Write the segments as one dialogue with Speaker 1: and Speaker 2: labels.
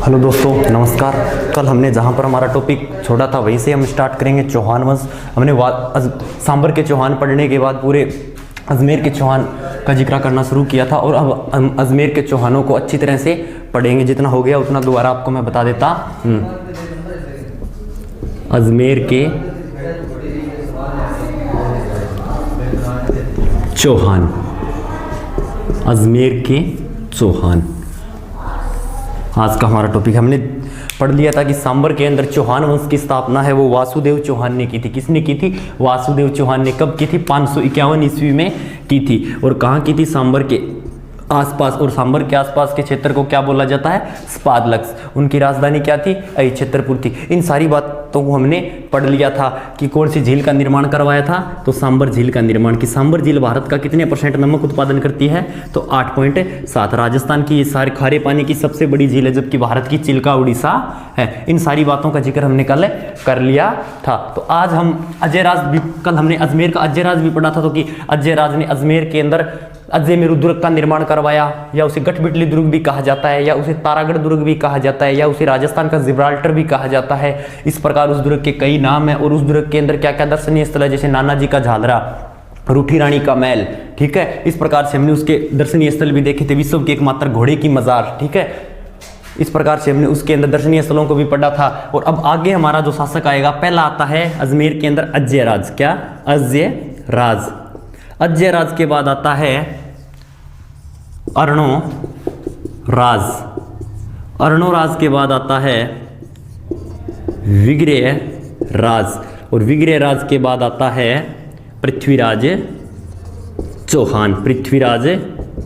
Speaker 1: Hello दोस्तों, नमस्कार। कल हमने जहाँ पर हमारा टॉपिक छोड़ा था वहीं से हम स्टार्ट करेंगे। चौहान वंश। हमने सांबर के चौहान पढ़ने के बाद पूरे अजमेर के चौहान का जिक्र करना शुरू किया था और अब हम अजमेर के चौहानों को अच्छी तरह से पढ़ेंगे। जितना हो गया उतना दोबारा आपको मैं बता देता। अजमेर के चौहान, अजमेर के चौहान आज का हमारा टॉपिक। हमने पढ़ लिया था कि सांबर के अंदर चौहान वंश की स्थापना है वो वासुदेव चौहान ने की थी। किसने की थी? वासुदेव चौहान ने। कब की थी? 551 ईस्वी में की थी। और कहाँ की थी? सांबर के आसपास। और सांबर के आसपास के क्षेत्र को क्या बोला जाता है? स्पादलक्स। उनकी राजधानी क्या थी? छत्रपुर थी। इन सारी बातों को हमने पढ़ लिया था कि कौन सी झील का निर्माण करवाया था? तो सांबर झील का निर्माण की। सांबर झील भारत का कितने % नमक उत्पादन करती है? तो 8.7। राजस्थान की ये सारे खारे पानी की सबसे बड़ी झील है, जबकि भारत की चिल्का उड़ीसा है। इन सारी बातों का जिक्र हमने कल कर लिया था। तो आज हम अजयराज भी, कल हमने अजमेर का अजयराज भी पढ़ा था। तो कि अजयराज ने अजमेर के अंदर अजमेर दुर्ग का निर्माण करवाया, या उसे गठबिटली दुर्ग भी कहा जाता है, या उसे तारागढ़ दुर्ग भी कहा जाता है, या उसे राजस्थान का जिब्राल्टर भी कहा जाता है। इस प्रकार उस दुर्ग के कई नाम हैं। और उस दुर्ग के अंदर क्या क्या दर्शनीय स्थल है, जैसे नाना जी का झालरा, रूठी रानी का महल, ठीक है। इस प्रकार से हमने उसके दर्शनीय स्थल भी देखे थे। विश्व के एकमात्र घोड़े की मजार, ठीक है। इस प्रकार से हमने उसके अंदर दर्शनीय स्थलों को भी पढ़ा था। और अब आगे हमारा जो शासक आएगा, पहला आता है अजमेर के अंदर अजयराज। क्या? अजयराज। अजयराज के बाद आता है अर्णोराज। अर्णोराज के बाद आता है विग्रहराज। और विग्रहराज के बाद आता है पृथ्वीराज चौहान। पृथ्वीराज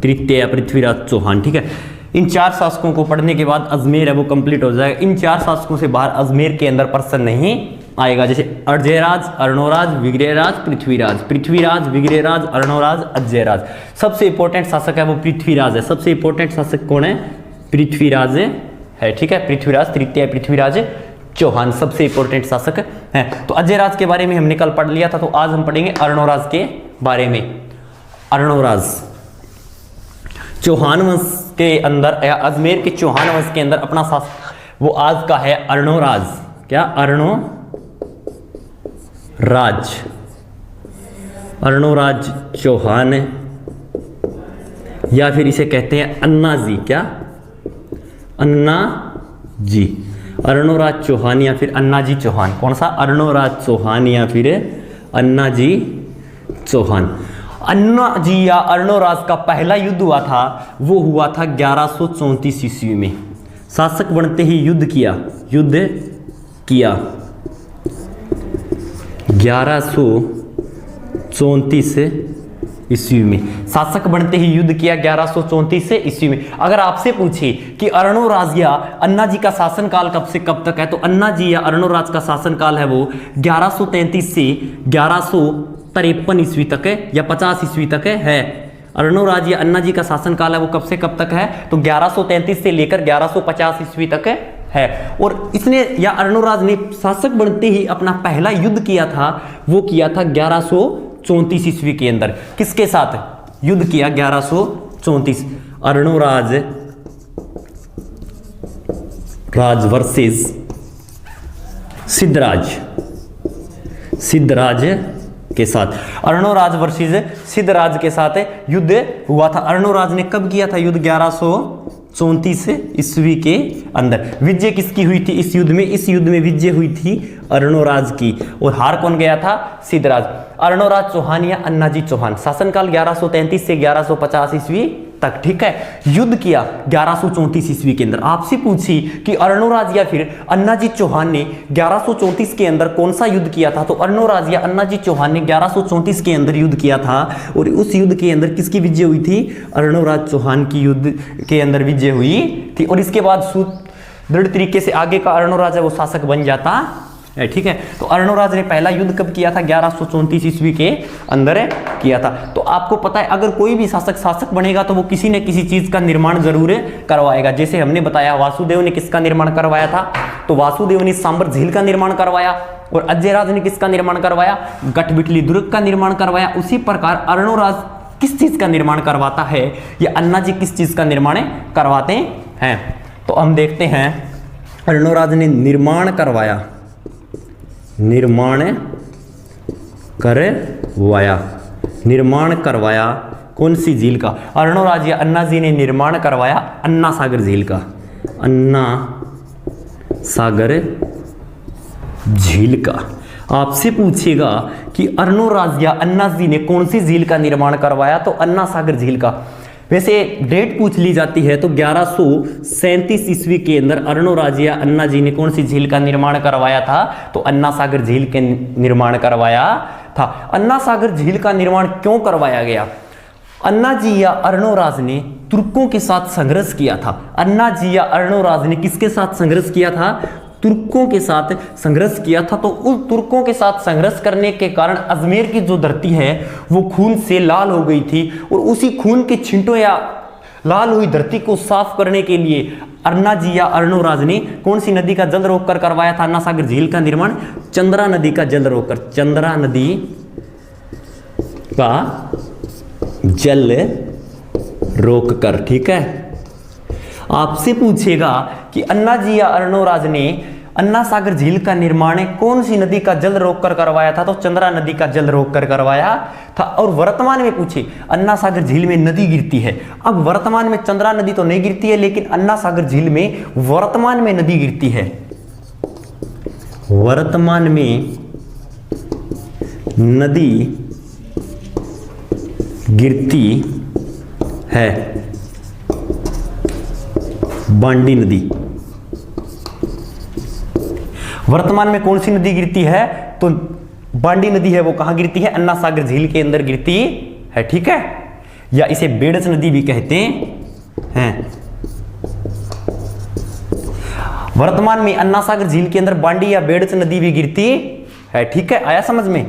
Speaker 1: तृतीय या पृथ्वीराज चौहान, ठीक है। इन 4 शासकों को पढ़ने के बाद अजमेर है वो कंप्लीट हो जाएगा। इन 4 शासकों से बाहर अजमेर के अंदर पर्सन नहीं आएगा। जैसे अजयराज, अर्णोराज, विग्रहराज, पृथ्वीराज। पृथ्वीराज, विग्रहराज, अर्णोराज, अजयराज। सबसे इंपॉर्टेंट शासक है वो पृथ्वीराज है। सबसे इंपॉर्टेंट शासक कौन है? पृथ्वीराज है, ठीक है। पृथ्वीराज तृतीय, पृथ्वीराज चौहान सबसे इंपॉर्टेंट शासक है। तो अजयराज के बारे में हमने कल पढ़ लिया था। तो आज हम पढ़ेंगे अर्णोराज के बारे में। अर्णोराज चौहान वंश के अंदर, या अजमेर के चौहान वंश के अंदर अपना शासक वो आज का है अर्णोराज। क्या? अर्णोराज चौहान, या फिर इसे कहते हैं अन्ना जी। क्या? अन्ना जी। अर्णोराज चौहान या फिर अन्ना जी चौहान। कौन सा? अर्णोराज चौहान या फिर अन्ना जी चौहान। अन्ना जी या अर्णोराज का पहला युद्ध हुआ था वो हुआ था 1134 ईस्वी में। शासक बनते ही युद्ध किया 1134 ईस्वी में। शासक बनते ही युद्ध किया 1134 ईस्वी में। अगर आपसे पूछे कि अर्णोराज या अन्ना जी का शासनकाल कब से कब तक है, तो अन्ना जी या अर्णोराज का शासनकाल है वो 1133 से 1153 ईस्वी तक है, या 50 ईस्वी तक है। अर्णोराज या अन्ना जी का शासनकाल है वो कब से कब तक है? तो 1133 से लेकर 1150 ईस्वी तक है। और इसने या अर्णोराज ने शासक बनते ही अपना पहला युद्ध किया था वो किया था 1134 ईस्वी के अंदर। किसके साथ युद्ध किया? 1134। अर्णोराज वर्सेस सिद्धराज के साथ। अर्णोराज वर्सेस सिद्धराज के साथ युद्ध हुआ था। अर्णोराज ने कब किया था युद्ध? 1134 ईस्वी के अंदर। विजय किसकी हुई थी इस युद्ध में? इस युद्ध में विजय हुई थी अर्णोराज की। और हार कौन गया था? सिद्धराज। अर्णोराज चौहान या अन्ना जी चौहान, शासनकाल 1133 से 1150 ईस्वी तक, ठीक है। युद्ध किया 1134 ईस्वी के अंदर। आपसे पूछी कि अर्णोराज या फिर अन्ना जी चौहान ने 1134 के अंदर कौन सा युद्ध किया था, तो अर्णोराज या अन्ना जी चौहान ने 1134 के अंदर युद्ध किया था। और उस युद्ध के अंदर किसकी विजय हुई थी? अर्णोराज चौहान की युद्ध के अंदर विजय हुई थी। और इसके बाद सुदृढ़ तरीके से आगे का अर्णोराज है वो शासक बन जाता, ठीक है। तो अर्णोराज ने पहला युद्ध कब किया था? 1134 ईस्वी के अंदर किया था। तो आपको पता है अगर कोई भी शासक बनेगा तो वो किसी न किसी चीज का निर्माण जरूर करवाएगा। जैसे हमने बताया वासुदेव ने किसका निर्माण करवाया था? तो वासुदेव ने सांबर झील का निर्माण करवाया। और अजयराज ने किसका निर्माण करवाया? गठबिटली दुर्ग का निर्माण करवाया। उसी प्रकार अर्णोराज किस चीज का निर्माण करवाता है या अन्ना जी किस चीज का निर्माण करवाते हैं? तो हम देखते हैं अर्णोराज ने निर्माण करवाया, निर्माण करवाया कौन सी झील का? अर्णोराज या अन्ना जी ने निर्माण करवाया अन्ना सागर झील का, अन्ना सागर झील का। आपसे पूछेगा कि अर्णोराज या अन्ना जी ने कौन सी झील का निर्माण करवाया, तो अन्ना सागर झील का। वैसे डेट पूछ ली जाती है तो 1137 ईस्वी के अंदर अर्णोराज या अन्ना जी ने कौन सी झील का निर्माण करवाया था, तो अन्ना सागर झील के निर्माण करवाया था। अन्ना सागर झील का निर्माण क्यों करवाया गया? अन्ना जी या अर्णोराज ने तुर्कों के साथ संघर्ष किया था। अन्ना जी या अर्णोराज ने किसके साथ संघर्ष किया था? तुर्कों के साथ संघर्ष किया था। तो उन तुर्कों के साथ संघर्ष करने के कारण अजमेर की जो धरती है वो खून से लाल हो गई थी, और उसी खून के छिंटों या लाल हुई धरती को साफ करने के लिए अन्ना जी या अर्णोराज ने कौन सी नदी का जल रोक कर करवाया था अन्ना सागर झील का निर्माण? चंद्रा नदी का जल रोक कर, चंद्रा नदी का जल रोक कर। ठीक है, आपसे पूछेगा कि अन्ना जी या अर्णोराज ने अन्ना सागर झील का निर्माण कौन सी नदी का जल रोक कर करवाया था, तो चंद्रा नदी का जल रोक कर करवाया था। और वर्तमान में पूछे अन्ना सागर झील में नदी गिरती है, अब वर्तमान में चंद्रा नदी तो नहीं गिरती है, लेकिन अन्ना सागर झील में वर्तमान में नदी गिरती है, वर्तमान में नदी गिरती है, बांडी नदी। वर्तमान में कौन सी नदी गिरती है, तो बांडी नदी है, वो कहां गिरती है? अन्ना सागर झील के अंदर गिरती है। ठीक है, या इसे बेड़च नदी भी कहते हैं। वर्तमान में अन्ना सागर झील के अंदर बांडी या बेड़च नदी भी गिरती है। ठीक है, आया समझ में?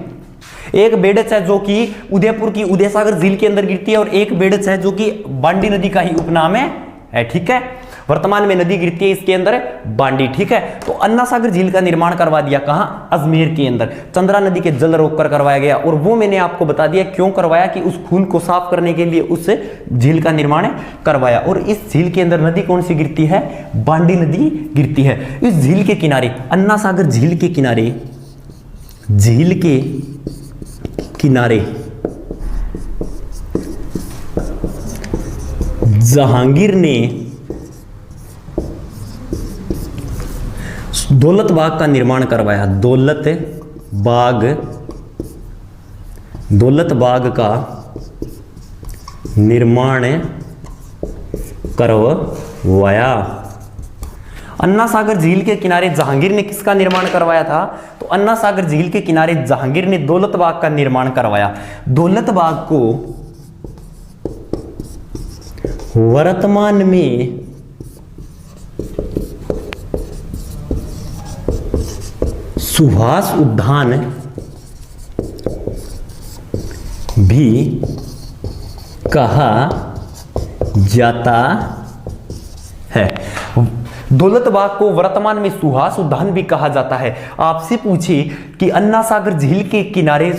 Speaker 1: एक बेड़च है जो कि उदयपुर की उदय सागर झील के अंदर गिरती है, और एक बेड़च है जो कि बांडी नदी का ही उपनाम है। ठीक है, वर्तमान में नदी गिरती है इसके अंदर बांडी। ठीक है, तो अन्ना सागर झील का निर्माण करवा दिया कहां? अजमेर के अंदर। चंद्रा नदी के जल रोक कर करवाया गया, और वो मैंने आपको बता दिया क्यों करवाया, कि उस खून को साफ करने के लिए उस झील का निर्माण करवाया। और इस झील के अंदर नदी कौन सी गिरती है? बांडी नदी गिरती है। इस झील के किनारे, अन्ना सागर झील के किनारे, झील के किनारे जहांगीर ने दौलत बाग का निर्माण करवाया। दौलत बाग का निर्माण करवाया। अन्ना सागर झील के किनारे जहांगीर ने किसका निर्माण करवाया था? तो अन्ना सागर झील के किनारे जहांगीर ने दौलत बाग का निर्माण करवाया। दौलत बाग को वर्तमान में सुभाष उद्यान भी कहा जाता है। दौलत बाग को वर्तमान में सुभाष उद्यान भी कहा जाता है। आपसे पूछे कि अन्ना सागर झील के किनारे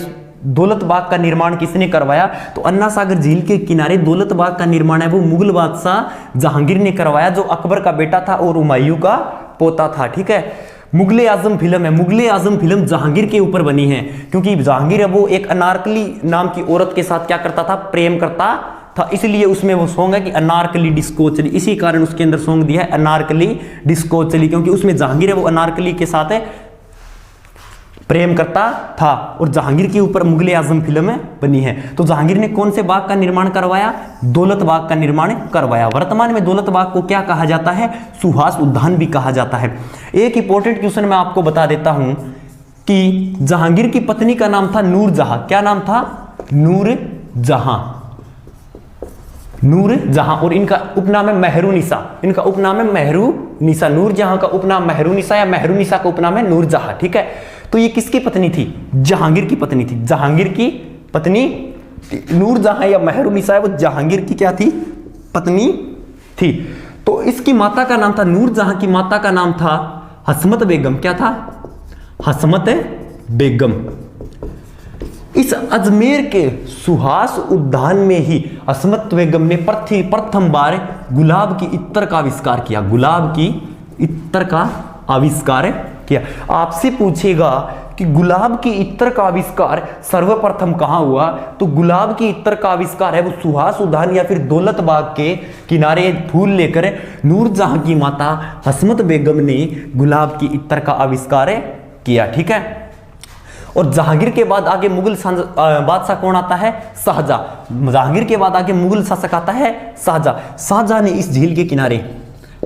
Speaker 1: दौलत बाग का निर्माण किसने करवाया, तो अन्ना सागर झील के किनारे दौलत बाग का निर्माण है वो मुगल बादशाह जहांगीर ने करवाया, जो अकबर का बेटा था और हुमायूं का पोता था। ठीक है, मुगले आजम फिल्म है, मुगले आजम फिल्म जहांगीर के ऊपर बनी है, क्योंकि जहांगीर है वो एक अनारकली नाम की औरत के साथ क्या करता था? प्रेम करता था, इसलिए उसमें वो सॉन्ग है कि अनारकली डिस्को चली, इसी कारण उसके अंदर सॉन्ग दिया है अनारकली डिस्को चली, क्योंकि उसमें जहांगीर है वो अनारकली के साथ प्रेम करता था, और जहांगीर के ऊपर मुगले आजम फिल्म बनी है। तो जहांगीर ने कौन से बाग का निर्माण करवाया? दौलत बाग का निर्माण करवाया। वर्तमान में दौलत बाग को क्या कहा जाता है? सुभाष उद्यान भी कहा जाता है। एक इंपॉर्टेंट क्वेश्चन मैं आपको बता देता हूं कि जहांगीर की पत्नी का नाम था नूरजहां। क्या नाम था? नूरजहां, नूरजहां, और इनका उपनाम है मेहरुनिसा। इनका उपनाम है मेहरुनिसा। नूरजहां का उपनाम मेहरुनिसा या मेहरुनिसा का उपनाम है नूरजहां। ठीक है, तो ये किसकी पत्नी थी? जहांगीर की पत्नी थी। जहांगीर की पत्नी नूरजहां या मेहरुनिसा है वो जहांगीर की क्या थी? पत्नी थी। तो इसकी माता का नाम था, नूरजहां की माता का नाम था हसमत बेगम। क्या था? हसमत बेगम। इस अजमेर के सुभाष उद्यान में ही हसमत बेगम ने प्रथम बार गुलाब की इत्र का आविष्कार किया। गुलाब की इत्र का आविष्कार किया। आपसे पूछेगा कि गुलाब की इत्र का आविष्कार सर्वप्रथम कहां हुआ, तो गुलाब की इत्र का आविष्कार है वो सुहास उद्यान या फिर दौलत बाग के किनारे फूल लेकर नूरजहां की माता हसमत बेगम ने गुलाब की इत्र का आविष्कार किया। ठीक है। और जहांगीर के बाद आगे मुगल बादशाह कौन आता है? शाहजहां। जहांगीर के बाद आगे मुगल शासक आता है शाहजहां। शाहजहां ने इस झील के किनारे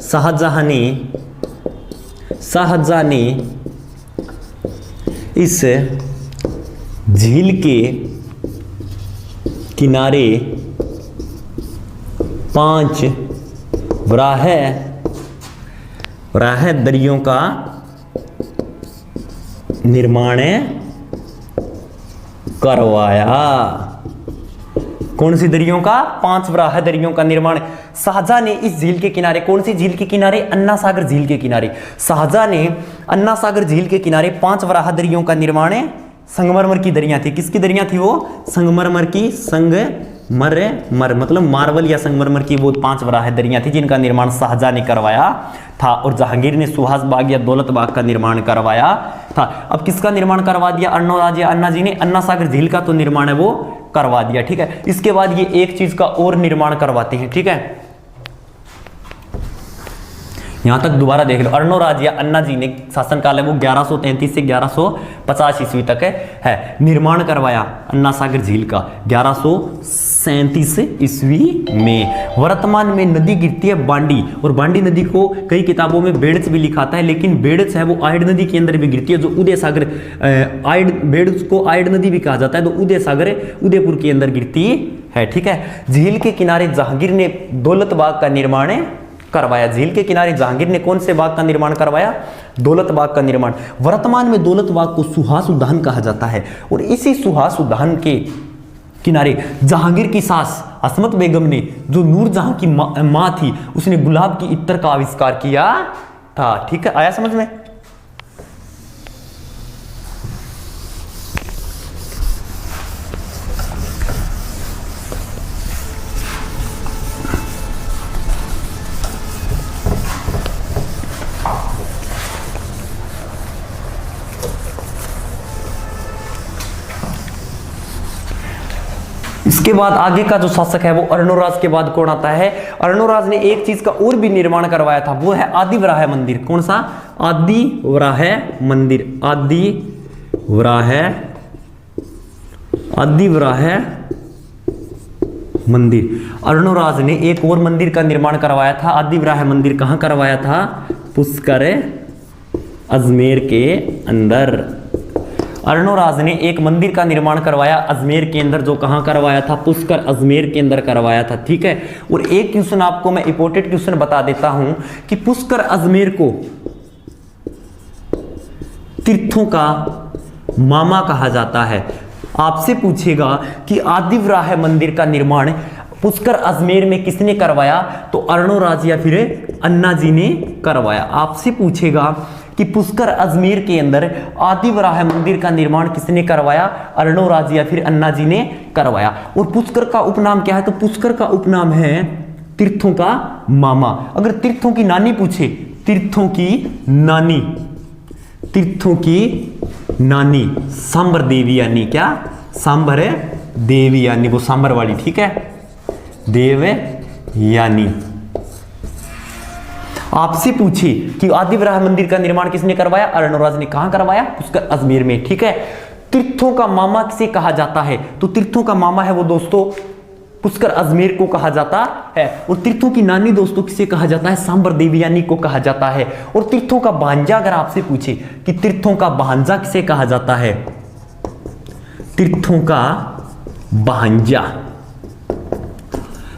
Speaker 1: शाहजहां ने इस झील के किनारे 5 वराह दरियों का निर्माण करवाया। कौन सी दरियों का? 5 वराह दरियों का निर्माण शाहजहां ने इस झील के किनारे, कौन सी झील के किनारे? अन्ना सागर झील के किनारे। शाहजहां ने अन्ना सागर झील के किनारे 5 वराह दरियों का निर्माण, संगमरमर की दरियां थी। किसकी दरियां थी वो? संगमरमर की, संगमरमर मतलब मार्बल या संगमरमर की वो 5 वराह दरियां थी जिनका निर्माण शाहजहां ने करवाया था। और जहांगीर ने सुहास बाग या दौलत बाग का निर्माण करवाया था। अब किसका निर्माण करवा दिया? अर्णोराज या अन्ना जी ने अन्ना सागर झील का तो निर्माण है वो करवा दिया। ठीक है। इसके बाद ये एक चीज का और निर्माण करवाते हैं। ठीक है, यहां तक दोबारा देख लो। अर्णोराज या अन्ना जी ने शासनकाल है वो 1133 से 1150 ईस्वी तक है निर्माण करवाया अन्ना सागर झील का 1137 ईस्वी में। वर्तमान में नदी गिरती है बांडी, और बांडी नदी को कई किताबों में बेड़च भी लिखाता है, लेकिन बेड़च है वो आयड नदी के अंदर भी गिरती है, जो उदय सागर बेड़च को आयड नदी भी कहा जाता है, तो उदय सागर उदयपुर के अंदर गिरती है। ठीक है। झील के किनारे जहांगीर ने दौलत बाग का निर्माण करवाया। झील के किनारे जहांगीर ने कौन से बाग का निर्माण करवाया? दौलत बाग का निर्माण। वर्तमान में दौलत बाग को सुहास उद्यान कहा जाता है, और इसी सुहास उद्यान के किनारे जहांगीर की सास हसमत बेगम ने, जो नूरजहां की मां थी, उसने गुलाब की इत्र का आविष्कार किया था। ठीक है, आया समझ में? इसके बाद आगे का जो शासक है वो अर्णोराज के बाद कौन आता है? अर्णोराज ने एक चीज का और भी निर्माण करवाया था, वो है आदिवराह मंदिर। कौन सा? आदिवराह मंदिर। आदिवराह मंदिर। अर्णोराज ने एक और मंदिर का निर्माण करवाया था। आदिवराह मंदिर कहां करवाया था? पुष्कर, अजमेर के अंदर। अर्णोराज ने एक मंदिर का निर्माण करवाया अजमेर के अंदर, जो कहां करवाया था? पुष्कर, अजमेर के अंदर करवाया था। ठीक है। और एक क्वेश्चन आपको मैं इंपॉर्टेंट क्वेश्चन बता देता हूं कि पुष्कर अजमेर को तीर्थों का मामा कहा जाता है। आपसे पूछेगा कि आदिवराह मंदिर का निर्माण पुष्कर अजमेर में किसने करवाया? तो अर्णोराज या फिर अन्ना जी ने करवाया। आपसे पूछेगा कि पुष्कर अजमेर के अंदर आदिवराह मंदिर का निर्माण किसने करवाया? अर्णोराज या फिर अन्ना जी ने करवाया। और पुष्कर का उपनाम क्या है? तो पुष्कर का उपनाम है तीर्थों का मामा। अगर तीर्थों की नानी पूछे, तीर्थों की नानी सांबर देवी, यानी क्या? सांबर देवी, यानी वो सांबर वाली। ठीक है, देव यानी। आपसे पूछे कि आदिवराह मंदिर का निर्माण किसने करवाया? अर्णोराज ने। कहां करवाया? पुष्कर अजमेर में। ठीक है। तीर्थों का मामा किसे कहा जाता है? तो तीर्थों का मामा है वो दोस्तों पुष्कर अजमेर को कहा जाता है। और तीर्थों की नानी दोस्तों किसे कहा जाता है? सांबर देवयानी को कहा जाता है। और तीर्थों का भांजा, अगर आपसे पूछे कि तीर्थों का भांजा किसे कहा जाता है? तीर्थों का भांजा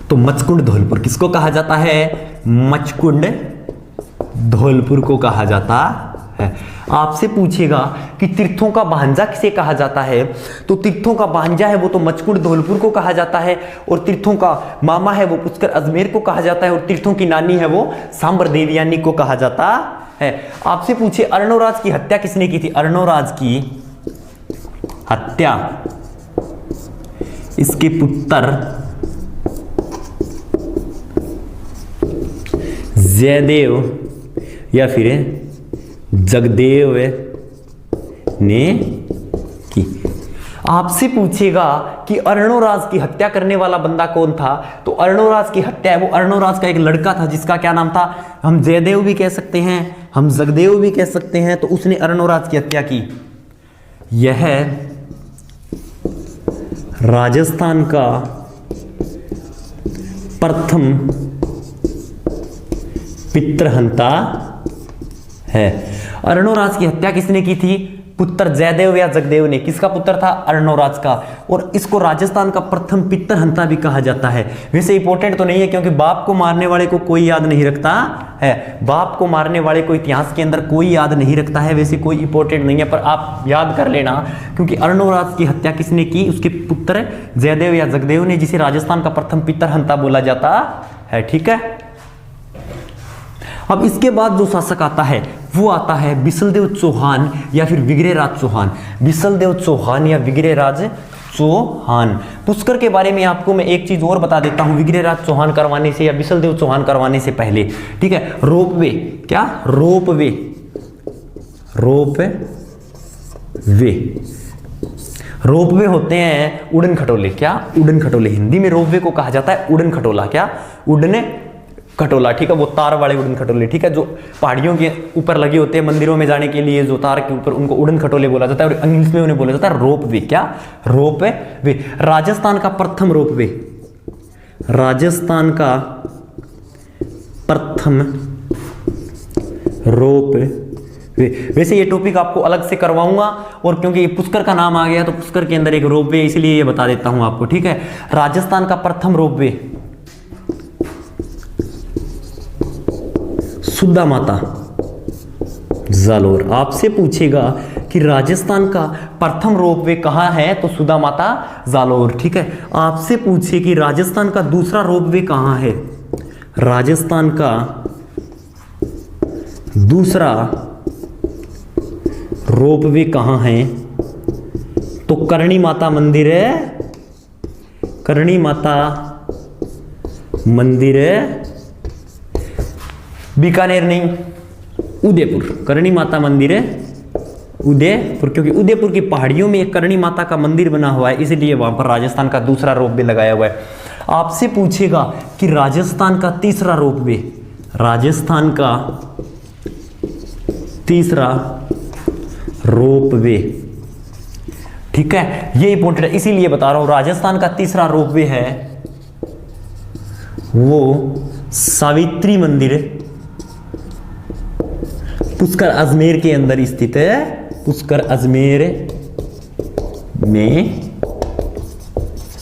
Speaker 1: तो मचकुंड धौलपुर किसको कहा जाता है? मचकुंड धौलपुर को कहा जाता है। आपसे पूछेगा कि तीर्थों का भांजा किसे कहा जाता है? तो तीर्थों का भांजा है वो तो मचकुंड धौलपुर को कहा जाता है, और तीर्थों का मामा है वो पुष्कर अजमेर को कहा जाता है, और तीर्थों की नानी है वो सांबर देवयानी को कहा जाता है। आपसे पूछे अर्णोराज की हत्या किसने की थी? अर्णोराज की हत्या इसके पुत्र या फिर जगदेव ने की। आपसे पूछेगा कि अर्णोराज की हत्या करने वाला बंदा कौन था, तो अर्णोराज की हत्या है वो अर्णोराज का एक लड़का था जिसका क्या नाम था, हम जयदेव भी कह सकते हैं, हम जगदेव भी कह सकते हैं, तो उसने अर्णोराज की हत्या की। यह राजस्थान का प्रथम पितृहंता है। अर्णोराज की हत्या किसने की थी, पुत्र जयदेव या जगदेव ने। किसका पुत्र था, अर्णोराज का। और इसको राजस्थान का प्रथम पितृहंता भी कहा जाता है। वैसे इंपॉर्टेंट तो नहीं है क्योंकि बाप को मारने वाले को कोई याद नहीं रखता है, बाप को मारने वाले को इतिहास के अंदर कोई याद नहीं रखता है, वैसे कोई इंपॉर्टेंट नहीं है, पर आप याद कर लेना क्योंकि अर्णोराज की हत्या किसने की, उसके पुत्र जयदेव या जगदेव ने, जिसे राजस्थान का प्रथम पितृहंता बोला जाता है। ठीक है, अब इसके बाद जो शासक आता है वो आता है बिसलदेव चौहान या फिर विग्रहराज चौहान। बिसलदेव चौहान या विग्रहराज चौहान। पुष्कर के बारे में आपको मैं एक चीज और बता देता हूं, विग्रहराज चौहान करवाने से या बिसलदेव चौहान करवाने से पहले। ठीक है, रोपवे, क्या रोपवे, रोपवे, रोपवे होते हैं उड़न खटोले। क्या उड़न खटोले, हिंदी में रोपवे को कहा जाता है उड़न खटोला। क्या उड़न खटोला, ठीक है, वो तार वाले उड़न खटोले। ठीक है, जो पहाड़ियों के ऊपर लगे होते हैं मंदिरों में जाने के लिए, जो तार के ऊपर, उनको उड़न खटोले बोला जाता है और इंग्लिश में उन्हें बोला जाता है रोपवे। क्या रोपवे। राजस्थान का प्रथम रोपवे, राजस्थान का प्रथम रोपवे। वैसे ये टॉपिक आपको अलग से करवाऊंगा और क्योंकि पुष्कर का नाम आ गया तो पुष्कर के अंदर एक रोपवे, इसलिए ये बता देता हूं आपको। ठीक है, राजस्थान का प्रथम रोपवे सुधा माता जालोर। आपसे पूछेगा कि राजस्थान का प्रथम रोपवे कहां है, तो सुधा माता जालोर। ठीक है, आपसे पूछे कि राजस्थान का दूसरा रोपवे कहां है, राजस्थान का दूसरा रोपवे कहां है, तो करणी माता मंदिर है, करणी माता मंदिर है, बीकानेर नहीं, उदयपुर। करणी माता मंदिर है उदयपुर, क्योंकि उदयपुर की पहाड़ियों में एक करणी माता का मंदिर बना हुआ है, इसलिए वहां पर राजस्थान का दूसरा रोपवे लगाया हुआ है। आपसे पूछेगा कि राजस्थान का तीसरा रोपवे, राजस्थान का तीसरा रोपवे। ठीक है, ये इंपॉर्टेंट है, इसीलिए बता रहा हूं। राजस्थान का तीसरा रोपवे है वो सावित्री मंदिर, पुष्कर अजमेर के अंदर स्थित है, पुष्कर अजमेर में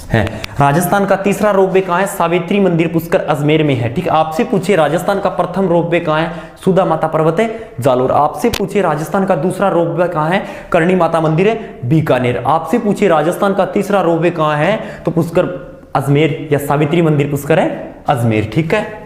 Speaker 1: है। राजस्थान का तीसरा रोपवे कहां है, सावित्री मंदिर पुष्कर अजमेर में है। ठीक है, आपसे पूछे राजस्थान का प्रथम रोपवे कहां है, सुधा माता पर्वत है जालोर। आपसे पूछे राजस्थान का दूसरा रोपवे कहां है, करणी माता मंदिर है बीकानेर। आपसे पूछे राजस्थान का तीसरा रोपवे कहां है, तो पुष्कर अजमेर या सावित्री मंदिर पुष्कर है अजमेर। ठीक है,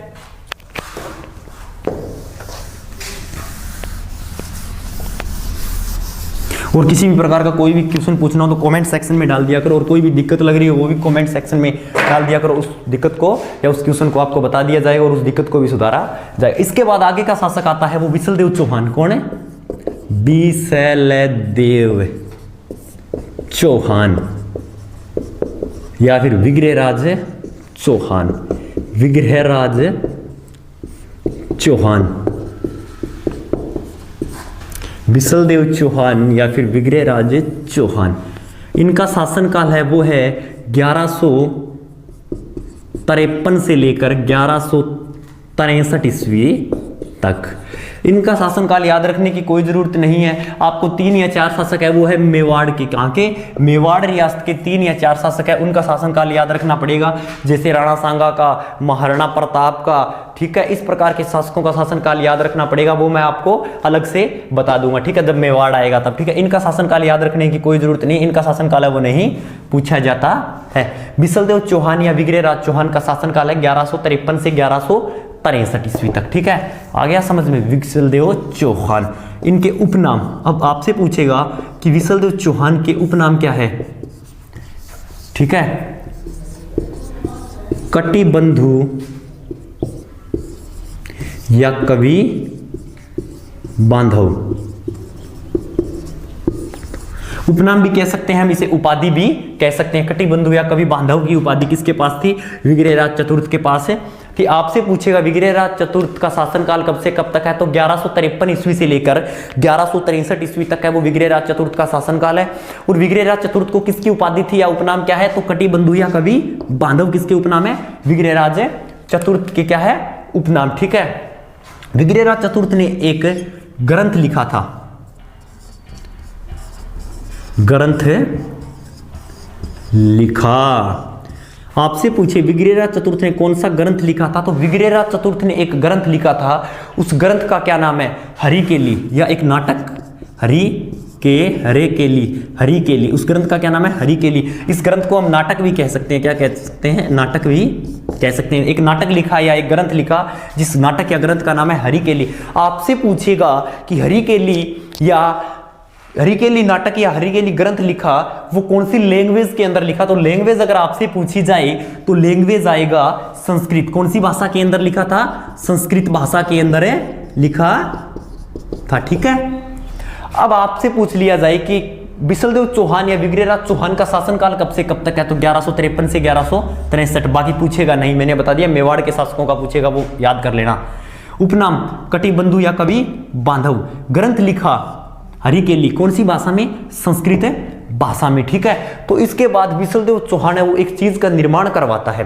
Speaker 1: और किसी भी प्रकार का कोई भी क्वेश्चन पूछना हो तो कमेंट सेक्शन में डाल दिया करो, और कोई भी दिक्कत लग रही हो वो भी कमेंट सेक्शन में डाल दिया करो। उस दिक्कत को या उस क्वेश्चन को आपको बता दिया जाएगा और उस दिक्कत को भी सुधारा जाएगा। इसके बाद आगे का शासक आता है वो बिसलदेव चौहान। कौन है, बिसलदेव चौहान या फिर विग्रहराज चौहान, विग्रहराज चौहान। बिसलदेव चौहान या फिर विग्रहराज चौहान, इनका शासनकाल है वो है 1153 से लेकर 1163 ईस्वी तक। इनका शासनकाल याद रखने की कोई जरूरत नहीं है, आपको 3 या 4 शासक है वो है मेवाड़ के, कहां के, मेवाड़ रियासत के 3 या 4 शासक है, उनका शासनकाल याद रखना पड़ेगा, जैसे राणा सांगा का, महाराणा प्रताप का। ठीक है, इस प्रकार के शासकों का शासनकाल याद रखना पड़ेगा, वो मैं आपको अलग से बता दूंगा। ठीक है, जब मेवाड़ आएगा तब। ठीक है, इनका शासनकाल याद रखने की कोई जरूरत नहीं, इनका शासनकाल है वो नहीं पूछा जाता है। बिसलदेव चौहान या विग्रहराज चौहान का शासनकाल है 1153 से 1163 ईस्वी तक। ठीक है, आ गया समझ में, बिसलदेव चौहान। इनके उपनाम, अब आपसे पूछेगा कि बिसलदेव चौहान के उपनाम क्या है। ठीक है, कटिबंधु या कवि बांधव। उपनाम भी कह सकते हैं हम इसे, उपाधि भी कह सकते हैं। कटिबंधु या कवि बांधव की उपाधि किसके पास थी? विग्रहराज चतुर्थ के पास है। कि आपसे पूछेगा विग्रहराज चतुर्थ का शासनकाल कब से कब तक है, तो 1153 ईस्वी से लेकर 1163 ईस्वी तक है वो विग्रहराज चतुर्थ का शासनकाल है। और विग्रहराज चतुर्थ को किसकी उपाधि थी या उपनाम क्या है, तो कटिबंधु या कवि बांधव किसके उपनाम है? विग्रहराज चतुर्थ के क्या है? उपनाम। ठीक है। विग्रहराज चतुर्थ ने एक ग्रंथ लिखा था, ग्रंथ लिखा। आपसे पूछे विग्रहराज चतुर्थ ने कौन सा ग्रंथ लिखा था, तो विग्रहराज चतुर्थ ने एक ग्रंथ लिखा था। उस ग्रंथ का क्या नाम है? हरिकेली, या एक नाटक हरिकेली। उस ग्रंथ का क्या नाम है? हरिकेली। इस ग्रंथ को हम नाटक भी कह सकते हैं। क्या कह सकते हैं? नाटक भी कह सकते हैं। एक नाटक लिखा या एक ग्रंथ लिखा जिस नाटक या ग्रंथ का नाम है हरिकेली। आपसे पूछेगा कि हरिकेली नाटक या हरिकेली ग्रंथ लिखा वो कौन सी लैंग्वेज के अंदर लिखा, तो लैंग्वेज अगर आपसे पूछी जाए तो लैंग्वेज आएगा संस्कृत। कौन सी भाषा के अंदर लिखा था? संस्कृत भाषा के अंदर लिखा था। ठीक है। अब आपसे पूछ लिया जाए कि बिसलदेव चौहान या विग्रहराज चौहान का शासनकाल कब से कब तक है, तो 1153 से 1163। बाकी पूछेगा नहीं, मैंने बता दिया। मेवाड़ के शासकों का पूछेगा, वो याद कर लेना। उपनाम कटिबंधु या कवि बांधव। ग्रंथ लिखा हरिकेली, कौन सी भाषा में? संस्कृत भाषा में। ठीक है। तो इसके बाद बिसलदेव चौहान है वो एक चीज का निर्माण करवाता है,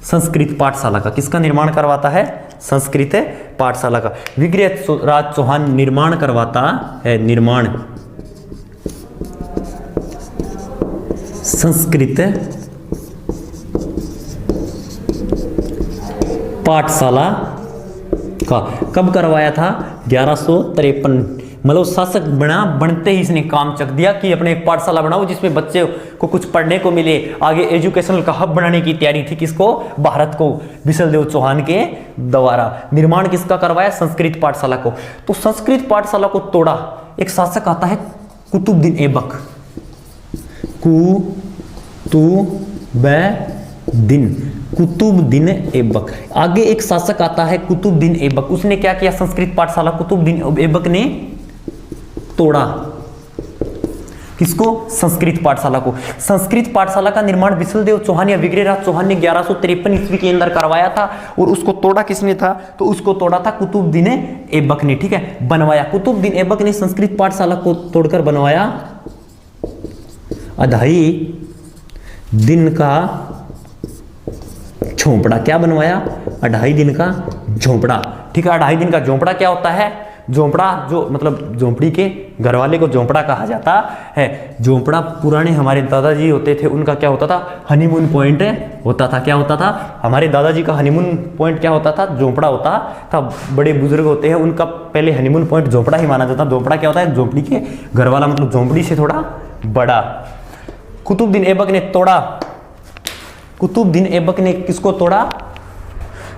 Speaker 1: संस्कृत पाठशाला का। किसका निर्माण करवाता है? संस्कृत पाठशाला का। विग्रहराज चौहान निर्माण करवाता है, निर्माण संस्कृत पाठशाला का। कब करवाया था? 1153। मतलब शासक बनते ही इसने काम चक दिया कि अपने एक पाठशाला बनाओ जिसमें बच्चे को कुछ पढ़ने को मिले, आगे एजुकेशनल का हब बनाने की तैयारी थी। किसको? भारत को। बिसलदेव चौहान के द्वारा निर्माण किसका करवाया? संस्कृत पाठशाला को। तो संस्कृत पाठशाला को तोड़ा एक शासक आता है कुतुबुद्दीन ऐबक। कुतुबुद्दीन ऐबक। आगे एक शासक आता है कुतुबुद्दीन ऐबक। उसने क्या किया? संस्कृत पाठशाला कुतुबुद्दीन ऐबक ने तोड़ा। किसको? संस्कृत पाठशाला को। संस्कृत पाठशाला का निर्माण बिसलदेव चौहान या विग्रहराज चौहान ने 1153 ईस्वी के अंदर करवाया था। और उसको तोड़ा किसने था? तो उसको तोड़ा था कुतुबुद्दीन ऐबक ने। ठीक है। बनवाया कुतुबुद्दीन ऐबक ने संस्कृत पाठशाला को तोड़कर बनवाया 2.5 दिन का झोंपड़ा। क्या बनवाया? 2.5 दिन का झोंपड़ा। ठीक है। 2.5 दिन का झोंपड़ा क्या होता है? झोंपड़ा जो मतलब झोंपड़ी के घर वाले को झोंपड़ा कहा जाता है। झोंपड़ा पुराने हमारे दादाजी होते थे, उनका क्या होता था? हनीमून पॉइंट होता था। क्या होता था? हमारे दादाजी का हनीमून पॉइंट क्या होता था? झोंपड़ा होता था। बड़े बुजुर्ग होते हैं, उनका पहले हनीमून पॉइंट झोंपड़ा ही माना जाता। झोंपड़ा क्या होता है? झोंपड़ी के घर वाला, मतलब झोंपड़ी से थोड़ा बड़ा। कुतुबुद्दीन ऐबक ने तोड़ा। कुतुबुद्दीन ऐबक ने किसको तोड़ा?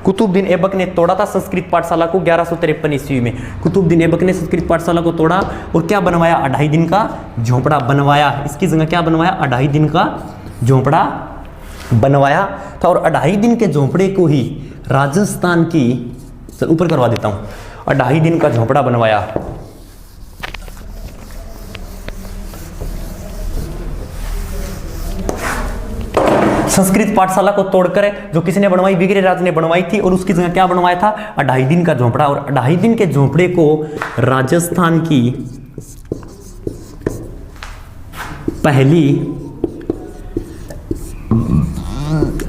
Speaker 1: कुतुबुद्दीन ऐबक ने तोड़ा था संस्कृत पाठशाला को 1153 ईस्वी में। कुतुबुद्दीन ऐबक ने संस्कृत पाठशाला को तोड़ा और क्या बनवाया? 2.5 दिन का झोंपड़ा बनवाया। इसकी जगह क्या बनवाया? 2.5 दिन का झोंपड़ा बनवाया था। और 2.5 दिन के झोंपड़े को ही राजस्थान की, चल ऊपर करवा देता हूं, 2.5 दिन का झोंपड़ा बनवाया। संस्कृत पाठशाला को तोड़कर जो किसने बनवाई? विग्रहराज ने बनवाई थी। और उसकी जगह क्या बनवाया था? 2.5 दिन का झोंपड़ा। और 2.5 दिन के झोंपड़े को राजस्थान की पहली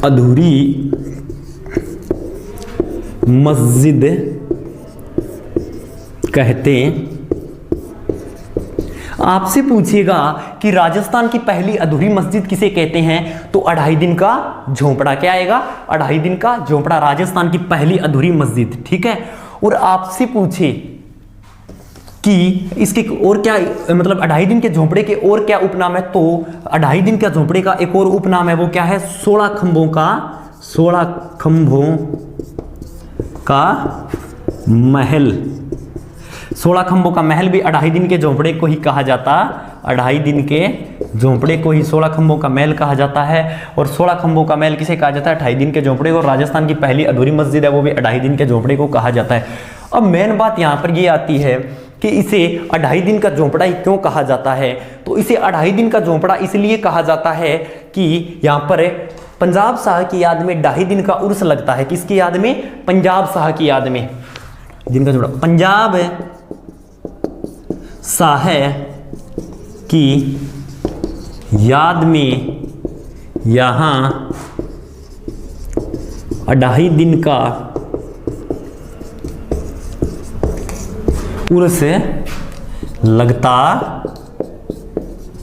Speaker 1: अधूरी मस्जिद कहते। आपसे पूछेगा कि राजस्थान की पहली अधूरी मस्जिद किसे कहते हैं, तो 2.5 दिन का झोंपड़ा। क्या आएगा? 2.5 दिन का झोंपड़ा, राजस्थान की पहली अधूरी मस्जिद। ठीक है। और आपसे पूछे कि इसके और क्या, मतलब 2.5 दिन के झोंपड़े के और क्या उपनाम है, तो 2.5 दिन के झोंपड़े का एक और उपनाम है, वो क्या है? 16 खंभों का महल। 16 खंभों का महल भी 2.5 दिन के झोंपड़े को ही कहा जाता। 2.5 दिन के झोंपड़े को ही 16 खंभों का महल कहा जाता है। और 16 खंभों का महल किसे कहा जाता है? 2.5 दिन के झोंपड़े को। राजस्थान की पहली अधूरी मस्जिद है वो भी 2.5 दिन के झोंपड़े को कहा जाता है। अब मेन बात यहाँ पर ये आती है कि इसे 2.5 दिन का झोंपड़ा ही क्यों कहा जाता है। तो इसे 2.5 दिन का झोंपड़ा इसलिए कहा जाता है कि यहाँ पर पंजाब शाह की याद में 2.5 दिन का उर्स लगता है। किसकी याद में? पंजाब शाह की याद में। दिन का झोंपड़ा पंजाब शाह की याद में यहाँ 2.5 दिन का उर्स लगता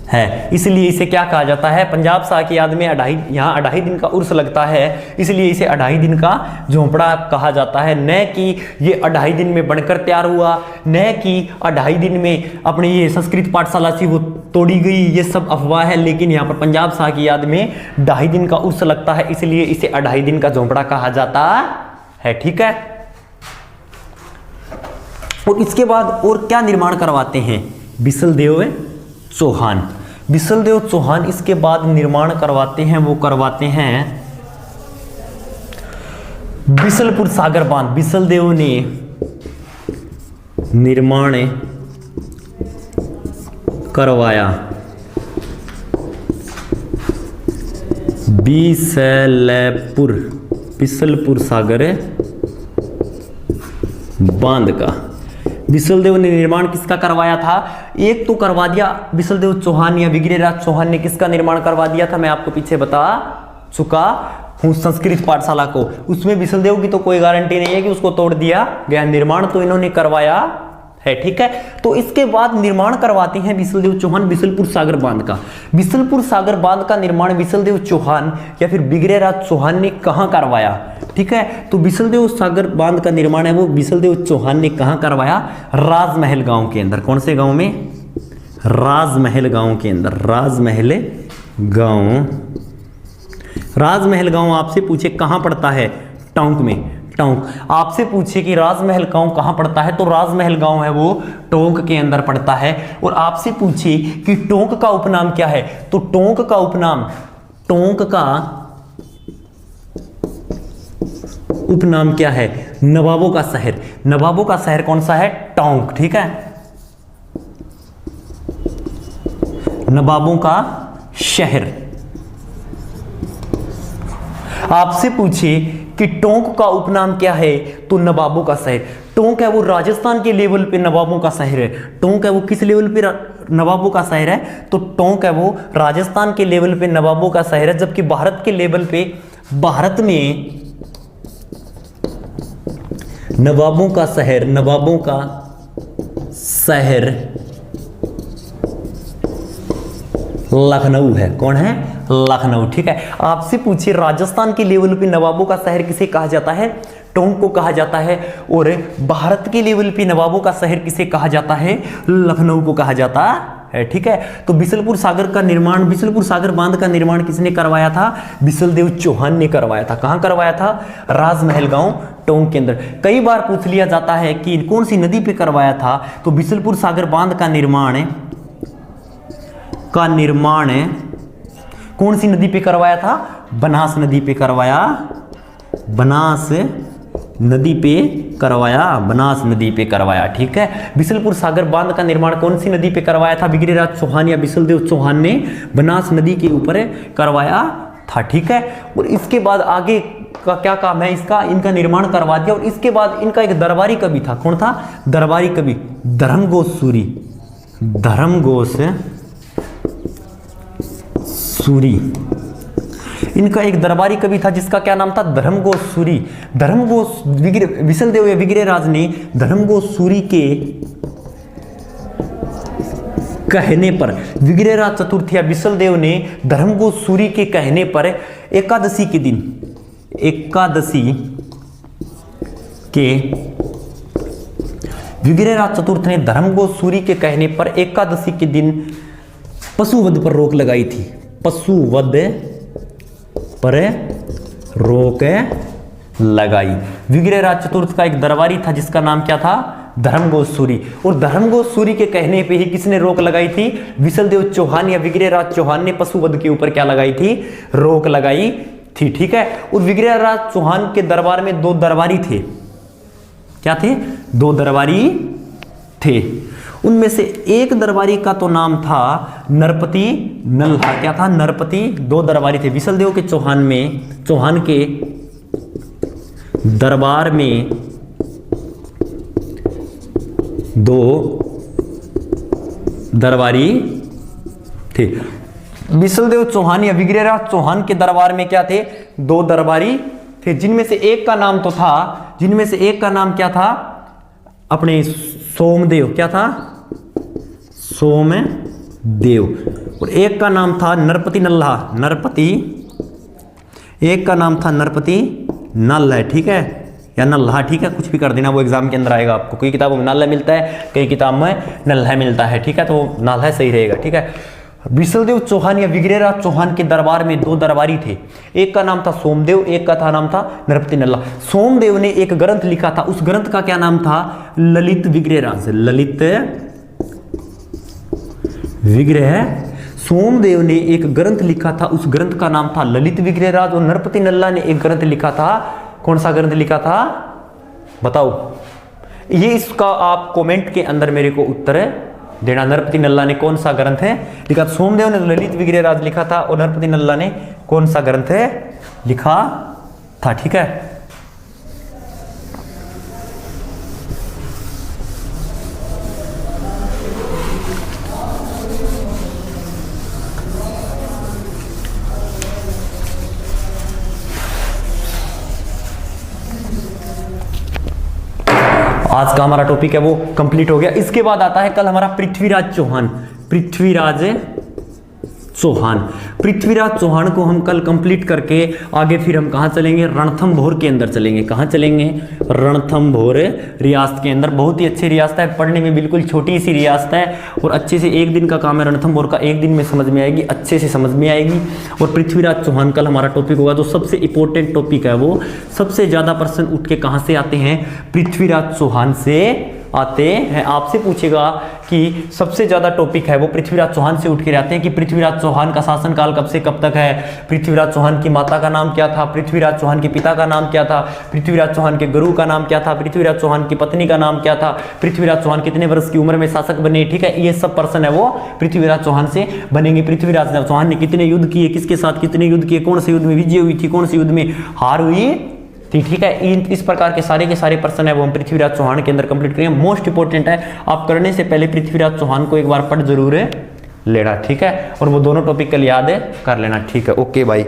Speaker 1: है, इसलिए इसे क्या कहा जाता है? पंजाब शाह की याद में यहाँ 2.5 दिन का उर्स लगता है, इसलिए इसे 2.5 दिन का झोंपड़ा कहा जाता है। न कि ये 2.5 दिन में बनकर तैयार हुआ, न कि 2.5 दिन में अपनी ये संस्कृत पाठशाला थी वो तोड़ी गई, ये सब अफवाह है। लेकिन यहाँ पर पंजाब शाह की याद में 2.5 दिन का उर्स लगता है, इसलिए इसे 2.5 दिन का झोंपड़ा कहा जाता है। ठीक है। और इसके बाद और क्या निर्माण करवाते हैं? बिसलदेव चौहान। बिसलदेव चौहान इसके बाद निर्माण करवाते हैं, वो करवाते हैं बिसलपुर सागर बांध। बिसलदेव ने निर्माण करवाया बिसलपुर सागर बांध का। बिसलदेव ने निर्माण किसका करवाया था? एक तो करवा दिया बिसलदेव चौहान या विग्रहराज चौहान ने किसका निर्माण करवा दिया था, मैं आपको पीछे बता चुका हूं, संस्कृत पाठशाला को। उसमें बिसलदेव की तो कोई गारंटी नहीं है कि उसको तोड़ दिया गया, निर्माण तो इन्होंने करवाया है। ठीक है। तो इसके बाद निर्माण करवाते हैं बिसलदेव चौहान बिसलपुर सागर बांध का। बिसलपुर सागर बांध का निर्माण बिसलदेव चौहान या फिर विग्रहराज चौहान ने कहां करवाया? ठीक है। तो बिसलदेव सागर बांध का निर्माण है वो बिसलदेव चौहान ने कहां करवाया? राजमहल गांव के अंदर। कौन से गांव में? राजमहल गांव के अंदर। राजमहल गांव आपसे पूछे कहां पड़ता है? टोंक में। टोंक आपसे पूछे कि राजमहल गांव कहां पड़ता है, तो राजमहल गांव है वो टोंक के अंदर पड़ता है। और आपसे पूछे कि टोंक का उपनाम क्या है, तो टोंक का उपनाम क्या है? नवाबों का शहर। नवाबों का शहर कौन सा है? टोंक। ठीक है। नवाबों का शहर। आपसे पूछे कि टोंक का उपनाम क्या है, तो नवाबों का शहर। टोंक है वो राजस्थान के लेवल पे नवाबों का शहर है। टोंक है वो किस लेवल पे नवाबों का शहर है? तो टोंक है वो राजस्थान के लेवल पे नवाबों का शहर है। जबकि भारत के लेवल पे भारत में नवाबों का शहर लखनऊ है। कौन है? लखनऊ। ठीक है। आपसे पूछिए राजस्थान के लेवल पे नवाबों का शहर किसे कहा जाता है? टोंक को कहा जाता है। और भारत के लेवल पे नवाबों का शहर किसे कहा जाता है? लखनऊ को कहा जाता है। ठीक है। तो बिसलपुर सागर बांध का निर्माण किसने करवाया था? बिसलदेव चौहान ने करवाया था। कहां करवाया था? राजमहल गांव टोंक के अंदर। कई बार पूछ लिया जाता है कि कौन सी नदी पे करवाया था, तो बिसलपुर सागर बांध का निर्माण कौन सी नदी पे करवाया था? बनास नदी पे करवाया। बनास नदी पे करवाया। ठीक है। बिसलपुर सागर बांध का निर्माण कौन सी नदी पे करवाया था? विग्रहराज चौहान या बिसलदेव चौहान ने बनास नदी के ऊपर करवाया था। ठीक है। और इसके बाद आगे का क्या काम है इसका? इनका निर्माण करवा दिया। और इसके बाद इनका एक दरबारी कवि था। कौन था? दरबारी कवि धर्मघोष सूरी। इनका एक दरबारी कवि था जिसका क्या नाम था? धर्मघोष सूरी। बिसलदेव या विग्रहराज ने धर्मघोष सूरी के कहने पर, विग्रहराज चतुर्थ या बिसलदेव ने धर्मघोष सूरी के कहने पर एकादशी के विग्रहराज चतुर्थ ने धर्मघोष सूरी के कहने पर एकादशी के दिन पशुवध पर रोक लगाई थी। पशुवध पर रोक लगाई। विग्रहराज चतुर्थ का एक दरबारी था जिसका नाम क्या था? धर्मघोष सूरी। और धर्मघोष सूरी के कहने पे ही किसने रोक लगाई थी? बिसलदेव चौहान या विग्रहराज चौहान ने पशुवध के ऊपर क्या लगाई थी? रोक लगाई थी। ठीक है। और विग्रहराज चौहान के दरबार में 2 दरबारी थे। क्या थे? 2 दरबारी थे। उनमें से एक दरबारी का तो नाम था नरपति नल्हा। क्या था? नरपति। 2 दरबारी थे विशलदेव के चौहान के दरबार में 2 दरबारी थे। विशलदेव चौहान या विग्रहराज चौहान के दरबार में क्या थे? 2 दरबारी थे, जिनमें से एक का नाम क्या था? अपने सोमदेव। क्या था? सोमदेव। और एक का नाम था नरपति नल्हा। एक का नाम था नरपति नल है, ठीक है, या नल्हा, ठीक है, कुछ भी कर देना, वो एग्जाम के अंदर आएगा आपको। कई किताबों में नल्हा मिलता है, कई किताब में नल्हा मिलता है, ठीक है, तो नल्हा सही रहेगा, ठीक है। विशलदेव चौहान या विग्रहराज चौहान के दरबार में 2 दरबारी थे। एक का नाम था सोमदेव, एक का नाम था नरपति नल्हा। सोमदेव ने एक ग्रंथ लिखा था, उस ग्रंथ का क्या नाम था? ललित विग्रहराज। ललित विग्रह। सोमदेव ने एक ग्रंथ लिखा था, उस ग्रंथ का नाम था ललित विग्रहराज। और नरपति नल्ला ने एक ग्रंथ लिखा था। कौन सा ग्रंथ लिखा था? बताओ। ये इसका आप कमेंट के अंदर मेरे को उत्तर देना। नरपति नल्ला ने कौन सा ग्रंथ है लिखा? सोमदेव ने ललित विग्रहराज लिखा था और नरपति नल्ला ने कौन सा ग्रंथ लिखा था, ठीक है। आज का हमारा टॉपिक है वो कंप्लीट हो गया। इसके बाद आता है कल हमारा पृथ्वीराज चौहान। पृथ्वीराज चौहान को हम कल कंप्लीट करके आगे फिर हम कहाँ चलेंगे? रणथंभौर के अंदर चलेंगे। कहाँ चलेंगे? रणथंभौर रियासत के अंदर। बहुत ही अच्छी रियासत है, पढ़ने में बिल्कुल छोटी सी रियासत है और अच्छे से 1 दिन का काम है रणथंभौर का, 1 दिन में समझ में आएगी, अच्छे से समझ में आएगी। और पृथ्वीराज चौहान कल हमारा टॉपिक होगा। जो सबसे इंपॉर्टेंट टॉपिक है वो सबसे ज़्यादा प्रश्न उठ के कहाँ से आते हैं? पृथ्वीराज चौहान से आते हैं। आपसे पूछेगा कि सबसे ज्यादा टॉपिक है वो पृथ्वीराज चौहान से उठ के आते हैं कि पृथ्वीराज चौहान का शासनकाल कब से कब तक है, पृथ्वीराज चौहान की माता का नाम क्या था, पृथ्वीराज चौहान के पिता का नाम क्या था, पृथ्वीराज चौहान के गुरु का नाम क्या था, पृथ्वीराज चौहान की पत्नी का नाम क्या था, पृथ्वीराज चौहान कितने वर्ष की उम्र में शासक बने, ठीक है। ये सब प्रश्न है वो पृथ्वीराज चौहान से बनेंगे। पृथ्वीराज चौहान ने कितने युद्ध किए, किसके साथ कितने युद्ध किए, कौन से युद्ध में विजय हुई थी, कौन से युद्ध में हार हुई थी, ठीक है। इस प्रकार के सारे प्रश्न है वो हम पृथ्वीराज चौहान के अंदर कंप्लीट करेंगे। मोस्ट इंपोर्टेंट है, आप करने से पहले पृथ्वीराज चौहान को एक बार पढ़ जरूर लेना, ठीक है। और वो दोनों टॉपिक कल याद कर लेना, ठीक है। Okay bye.